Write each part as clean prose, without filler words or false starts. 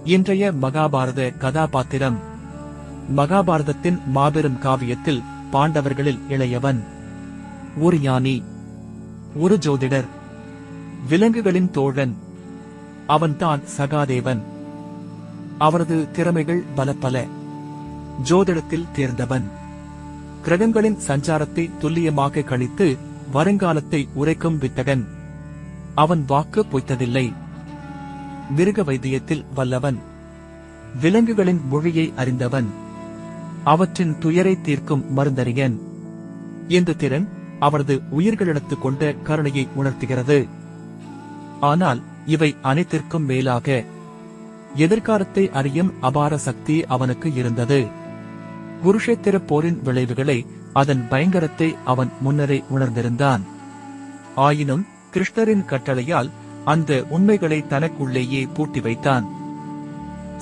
இன்றைய மகாபாரத கதாபாத்திரம். மகாபாரதத்தின் மாபெரும் காவியத்தில் பாண்டவர்களில் இளையவன். ஒரு ஞானி, ஒரு ஜோதிடர், விலங்குகளின் தோழன். அவன்தான் சகாதேவன். அவரது திறமைகள் பல. ஜோதிடத்தில் தேர்ந்தவன். கிரகங்களின் சஞ்சாரத்தை துல்லியமாக கணித்து வருங்காலத்தை உரைக்கும் வித்தகன். அவன் வாக்கு பொய்த்ததில்லை. மிருக வைத்தியத்தில் வல்லவன். விலங்குகளின் மொழியை அறிந்தவன். அவற்றின் துயரை தீர்க்கும் மருந்தறிஞன். இந்த திறன் அவரது உயிர்களிடத்து கொண்ட கருணையை உணர்த்துகிறது. ஆனால் இவை அனைத்திற்கும் மேலாக எதிர்காலத்தை அறியும் அபார சக்தி அவனுக்கு இருந்தது. குருஷேத்திர போரின் விளைவுகளை, அதன் பயங்கரத்தை அவன் முன்னரே உணர்ந்திருந்தான். ஆயினும் கிருஷ்ணரின் கட்டளையால் அந்த உண்மைகளை தனக்குள்ளேயே பூட்டி வைத்தான்.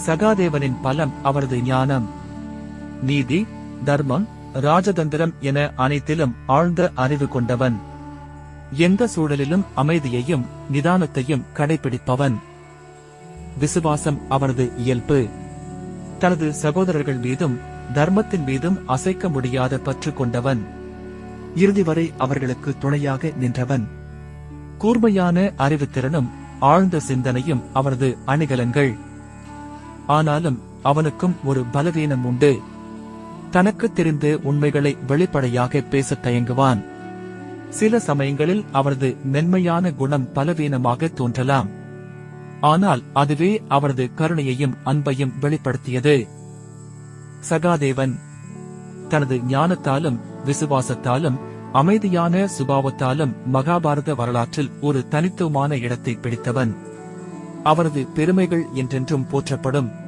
சகாதேவனின் பலம் அவரது ஞானம். நீதி, தர்மம், ராஜதந்திரம் என அனைத்திலும் ஆழ்ந்த அறிவு கொண்டவன். எந்த சூழலிலும் அமைதியையும் நிதானத்தையும் கடைபிடிப்பவன். விசுவாசம் அவரது இயல்பு. தனது சகோதரர்கள் மீதும் தர்மத்தின் மீதும் அசைக்க முடியாத பற்று கொண்டவன். இறுதி வரை அவர்களுக்கு துணையாக நின்றவன். கூர்மையான அறிவுத்திறனும் ஆழ்ந்த சிந்தனையும் அவரது அணிகலன்கள். ஆனாலும் அவனுக்கும் ஒரு பலவீனம் உண்டு. தனக்கு தெரிந்த உண்மைகளை வெளிப்படையாக பேசத் தயங்குவான். சில சமயங்களில் அவரது மென்மையான குணம் பலவீனமாக தோன்றலாம். ஆனால் அதுவே அவரது கருணையையும் அன்பையும் வெளிப்படுத்தியது. சகாதேவன் தனது ஞானத்தாலும் விசுவாசத்தாலும் அமைதியான சுபாவத்தாலும் மகாபாரத வரலாற்றில் ஒரு தனித்துவமான இடத்தை பிடித்தவன். அவரது பெருமைகள் என்றென்றும் போற்றப்படும்.